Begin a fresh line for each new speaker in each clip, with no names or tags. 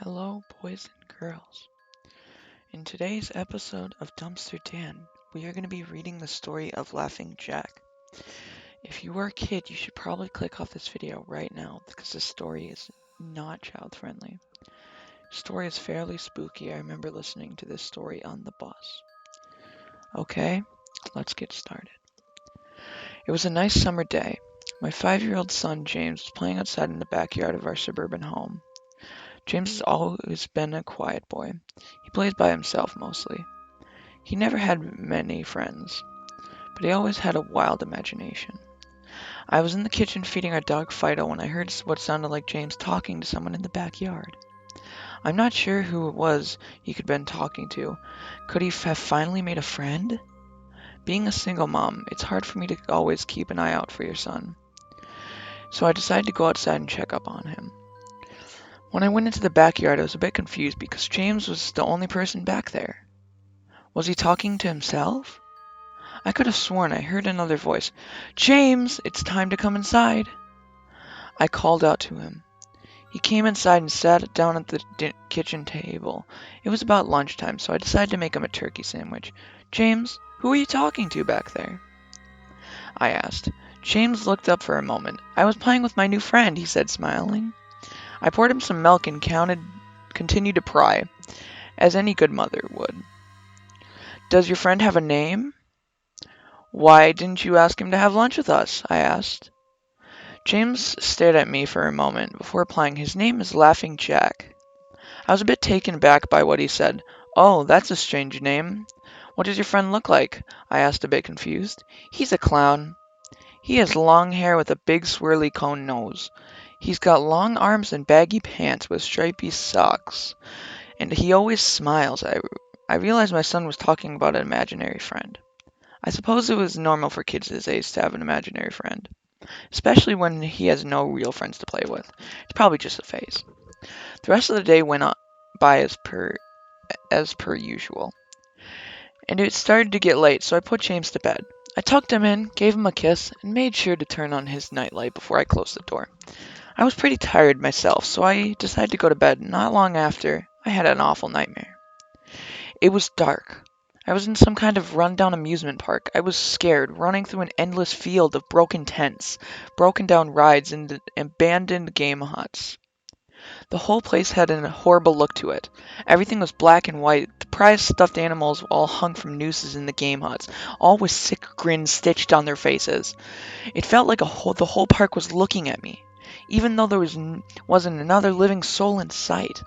Hello, boys and girls. In today's episode of Dumpster Dan, we are going to be reading the story of Laughing Jack. If you were a kid, you should probably click off this video right now because this story is not child friendly. The story is fairly spooky. I remember listening to this story on the bus. Okay, let's get started. It was a nice summer day. My 5-year-old son James was playing outside in the backyard of our suburban home. James has always been a quiet boy. He plays by himself mostly. He never had many friends, but he always had a wild imagination. I was in the kitchen feeding our dog Fido when I heard what sounded like James talking to someone in the backyard. I'm not sure who it was he could have been talking to. Could he have finally made a friend? Being a single mom, it's hard for me to always keep an eye out for your son. So I decided to go outside and check up on him. When I went into the backyard, I was a bit confused because James was the only person back there. Was he talking to himself? I could have sworn I heard another voice. "James, it's time to come inside." I called out to him. He came inside and sat down at the kitchen table. It was about lunchtime, so I decided to make him a turkey sandwich. "James, who are you talking to back there?" I asked. James looked up for a moment. "I was playing with my new friend," he said, smiling. I poured him some milk and continued to pry, as any good mother would. "Does your friend have a name?" "Why didn't you ask him to have lunch with us?" I asked. James stared at me for a moment before replying. "His name is Laughing Jack." I was a bit taken aback by what he said. "Oh, that's a strange name. What does your friend look like?" I asked, a bit confused. "He's a clown. He has long hair with a big swirly cone nose. He's got long arms and baggy pants with stripy socks. And he always smiles." I realized my son was talking about an imaginary friend. I suppose it was normal for kids his age to have an imaginary friend, especially when he has no real friends to play with. It's probably just a phase. The rest of the day went on by as per usual, and it started to get late, so I put James to bed. I tucked him in, gave him a kiss, and made sure to turn on his nightlight before I closed the door. I was pretty tired myself, so I decided to go to bed. Not long after, I had an awful nightmare. It was dark. I was in some kind of rundown amusement park. I was scared, running through an endless field of broken tents, broken down rides, and abandoned game huts. The whole place had a horrible look to it. Everything was black and white. The prized stuffed animals all hung from nooses in the game huts, all with sick grins stitched on their faces. It felt like the whole park was looking at me, even though there wasn't another living soul in sight.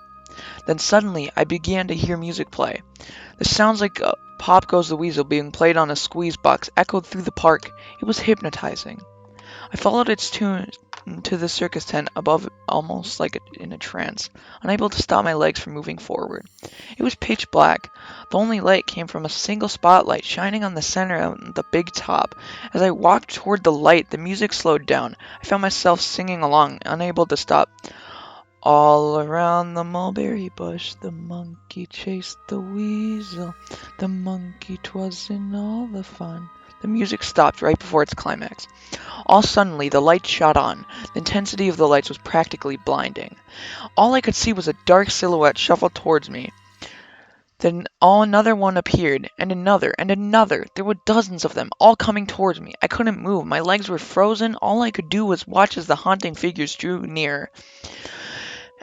Then suddenly I began to hear music play. The sounds like Pop Goes the Weasel being played on a squeeze box echoed through the park. It was hypnotizing. I followed its tune to the circus tent above, almost like in a trance, unable to stop my legs from moving forward. It was pitch black. The only light came from a single spotlight shining on the center of the big top. As I walked toward the light, the music slowed down. I found myself singing along, unable to stop. "All around the mulberry bush, the monkey chased the weasel. The monkey 'twas in all the fun." The music stopped right before its climax. All suddenly, the lights shot on. The intensity of the lights was practically blinding. All I could see was a dark silhouette shuffle towards me. Then another one appeared, and another, and another. There were dozens of them, all coming towards me. I couldn't move. My legs were frozen. All I could do was watch as the haunting figures drew near.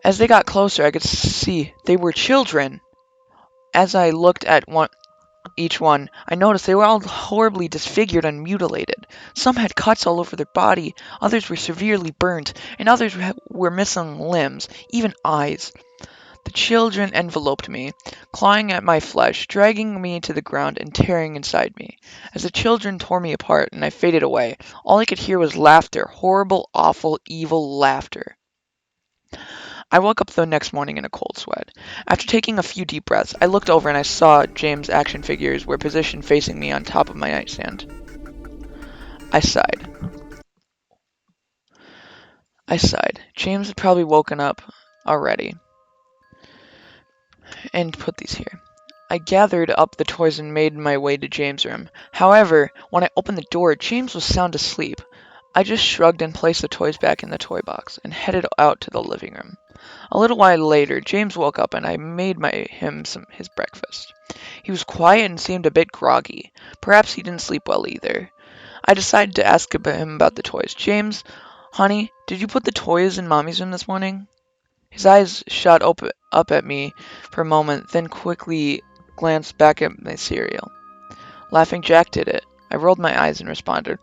As they got closer, I could see they were children. As I looked at each one, I noticed they were all horribly disfigured and mutilated. Some had cuts all over their body, others were severely burnt, and others were missing limbs, even eyes. The children enveloped me, clawing at my flesh, dragging me to the ground and tearing inside me. As the children tore me apart and I faded away, all I could hear was laughter, horrible, awful, evil laughter. I woke up the next morning in a cold sweat. After taking a few deep breaths, I looked over and I saw James' action figures were positioned facing me on top of my nightstand. I sighed. James had probably woken up already and put these here. I gathered up the toys and made my way to James' room. However, when I opened the door, James was sound asleep. I just shrugged and placed the toys back in the toy box and headed out to the living room. A little while later, James woke up and I made his breakfast. He was quiet and seemed a bit groggy. Perhaps he didn't sleep well either. I decided to ask him about the toys. James, honey, did you put the toys in Mommy's room this morning? His eyes shot up at me for a moment, then quickly glanced back at my cereal. Laughing Jack did it. I rolled my eyes and responded,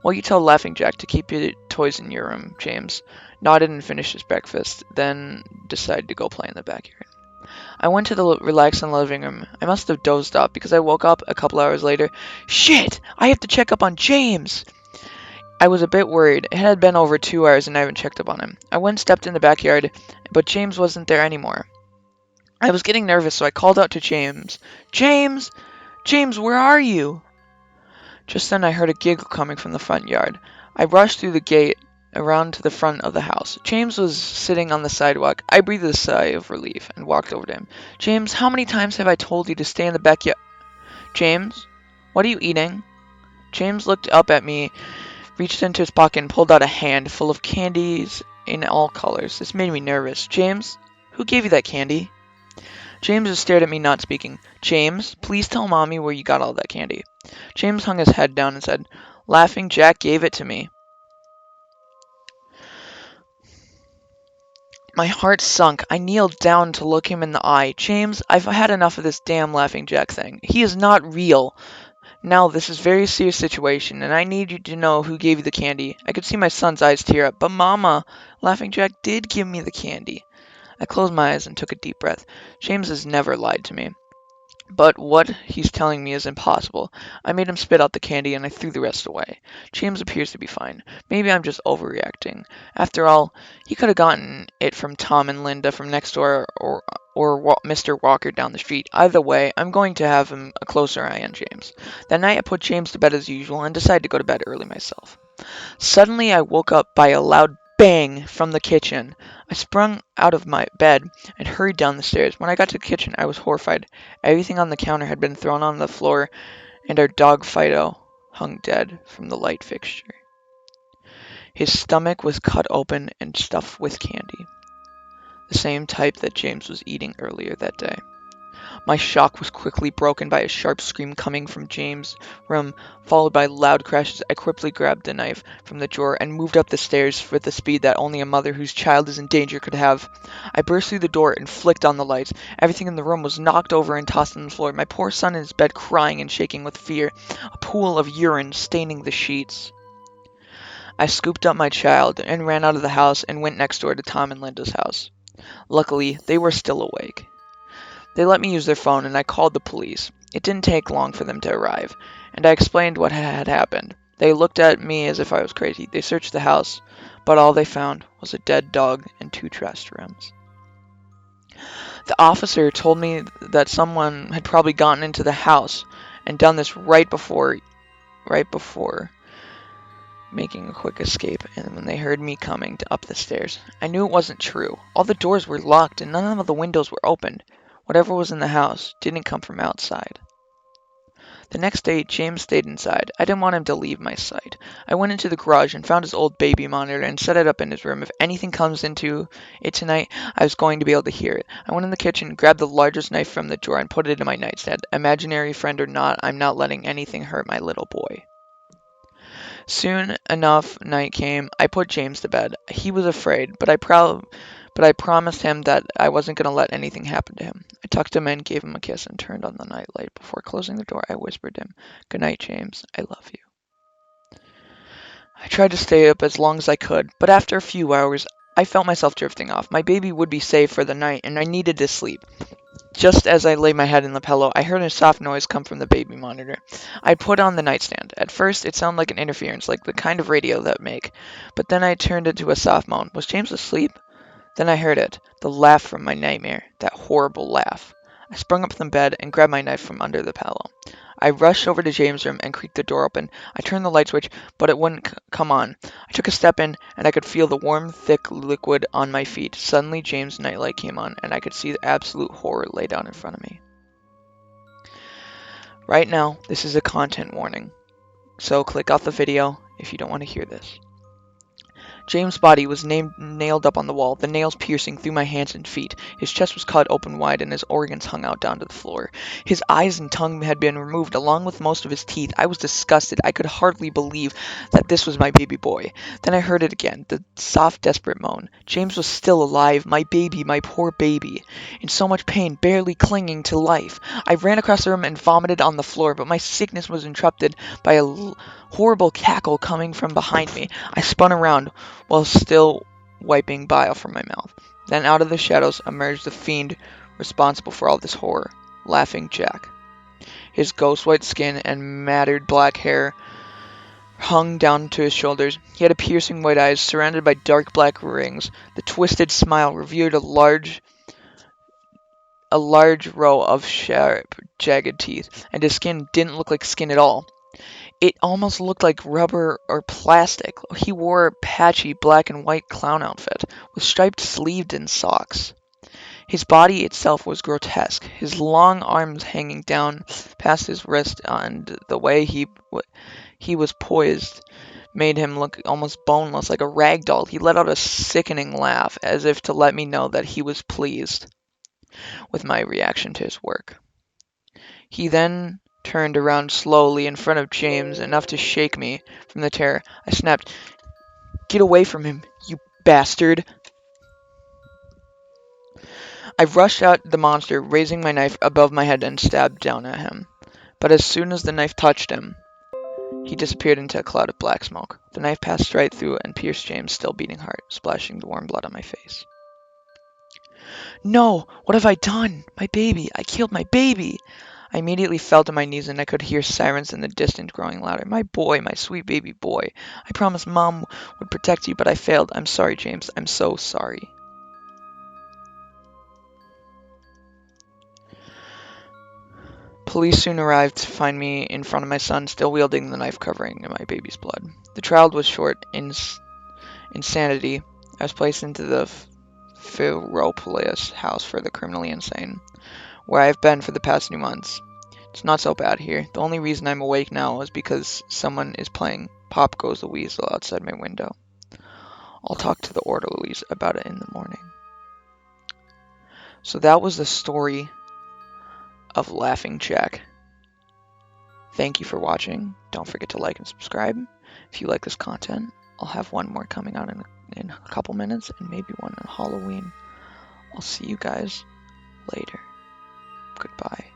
well, you tell Laughing Jack to keep your toys in your room, James. Nodded and finished his breakfast, then decided to go play in the backyard. I went to the relaxing living room. I must have dozed off because I woke up a couple hours later. Shit! I have to check up on James! I was a bit worried. It had been over 2 hours and I haven't checked up on him. I went and stepped in the backyard, but James wasn't there anymore. I was getting nervous, so I called out to James. James! James, where are you? Just then I heard a giggle coming from the front yard. I rushed through the gate around to the front of the house. James was sitting on the sidewalk. I breathed a sigh of relief and walked over to him. James, how many times have I told you to stay in the backyard? James, what are you eating? James looked up at me, reached into his pocket and pulled out a hand full of candies in all colors. This made me nervous. James, who gave you that candy? James just stared at me, not speaking. James, please tell Mommy where you got all that candy. James hung his head down and said, Laughing Jack gave it to me. My heart sunk. I kneeled down to look him in the eye. James, I've had enough of this damn Laughing Jack thing. He is not real. Now, this is a very serious situation, and I need you to know who gave you the candy. I could see my son's eyes tear up. But Mama, Laughing Jack did give me the candy. I closed my eyes and took a deep breath. James has never lied to me. But what he's telling me is impossible. I made him spit out the candy and I threw the rest away. James appears to be fine. Maybe I'm just overreacting. After all, he could have gotten it from Tom and Linda from next door or Mr. Walker down the street. Either way, I'm going to have him a closer eye on James. That night I put James to bed as usual and decided to go to bed early myself. Suddenly I woke up by a loud bang from the kitchen. I sprung out of my bed and hurried down the stairs. When I got to the kitchen, I was horrified. Everything on the counter had been thrown on the floor, and our dog Fido hung dead from the light fixture. His stomach was cut open and stuffed with candy, the same type that James was eating earlier that day. My shock was quickly broken by a sharp scream coming from James' room, followed by loud crashes. I quickly grabbed a knife from the drawer and moved up the stairs with the speed that only a mother whose child is in danger could have. I burst through the door and flicked on the lights. Everything in the room was knocked over and tossed on the floor. My poor son in his bed crying and shaking with fear, a pool of urine staining the sheets. I scooped up my child and ran out of the house and went next door to Tom and Linda's house. Luckily, they were still awake. They let me use their phone and I called the police. It didn't take long for them to arrive, and I explained what had happened. They looked at me as if I was crazy. They searched the house, but all they found was a dead dog and 2 trash rooms. The officer told me that someone had probably gotten into the house and done this right before making a quick escape, and when they heard me coming up the stairs. I knew it wasn't true. All the doors were locked and none of the windows were opened. Whatever was in the house didn't come from outside. The next day, James stayed inside. I didn't want him to leave my sight. I went into the garage and found his old baby monitor and set it up in his room. If anything comes into it tonight, I was going to be able to hear it. I went in the kitchen, grabbed the largest knife from the drawer, and put it in my nightstand. Imaginary friend or not, I'm not letting anything hurt my little boy. Soon enough, night came. I put James to bed. He was afraid, but I promised him that I wasn't going to let anything happen to him. I tucked him in, gave him a kiss, and turned on the nightlight. Before closing the door, I whispered to him, "Good night, James. I love you." I tried to stay up as long as I could, but after a few hours, I felt myself drifting off. My baby would be safe for the night, and I needed to sleep. Just as I lay my head in the pillow, I heard a soft noise come from the baby monitor. I put on the nightstand. At first, it sounded like an interference, like the kind of radio that make, but then I turned it to a soft moan. Was James asleep? Then I heard it, the laugh from my nightmare, that horrible laugh. I sprung up from bed and grabbed my knife from under the pillow. I rushed over to James' room and creaked the door open. I turned the light switch, but it wouldn't come on. I took a step in, and I could feel the warm, thick liquid on my feet. Suddenly, James' nightlight came on, and I could see the absolute horror lay down in front of me. Right now, this is a content warning, so click off the video if you don't want to hear this. James' body was nailed up on the wall, the nails piercing through my hands and feet. His chest was cut open wide, and his organs hung out down to the floor. His eyes and tongue had been removed, along with most of his teeth. I was disgusted. I could hardly believe that this was my baby boy. Then I heard it again, the soft, desperate moan. James was still alive. My baby, my poor baby. In so much pain, barely clinging to life. I ran across the room and vomited on the floor, but my sickness was interrupted by a horrible cackle coming from behind me. I spun around while still wiping bile from my mouth. Then out of the shadows emerged the fiend responsible for all this horror, Laughing Jack. His ghost-white skin and matted black hair hung down to his shoulders. He had piercing white eyes surrounded by dark black rings. The twisted smile revealed a large row of sharp, jagged teeth, and his skin didn't look like skin at all. It almost looked like rubber or plastic. He wore a patchy black and white clown outfit, with striped sleeves and socks. His body itself was grotesque, his long arms hanging down past his wrist, and the way he was poised made him look almost boneless, like a rag doll. He let out a sickening laugh, as if to let me know that he was pleased with my reaction to his work. He then turned around slowly in front of James, enough to shake me from the terror. I snapped, "Get away from him, you bastard!" I rushed at the monster, raising my knife above my head and stabbed down at him. But as soon as the knife touched him, he disappeared into a cloud of black smoke. The knife passed right through and pierced James' still beating heart, splashing the warm blood on my face. "No! What have I done? My baby! I killed my baby!" I immediately fell to my knees and I could hear sirens in the distance growing louder. "My boy, my sweet baby boy. I promised Mom would protect you, but I failed. I'm sorry, James. I'm so sorry." Police soon arrived to find me in front of my son, still wielding the knife covering my baby's blood. The trial was short. Insanity. I was placed into the Ferropolis house for the criminally insane, where I've been for the past few months. It's not so bad here. The only reason I'm awake now is because someone is playing Pop Goes the Weasel outside my window. I'll talk to the orderlies about it in the morning. So that was the story of Laughing Jack. Thank you for watching. Don't forget to like and subscribe. If you like this content, I'll have one more coming out in a couple minutes, and maybe one on Halloween. I'll see you guys later. Goodbye.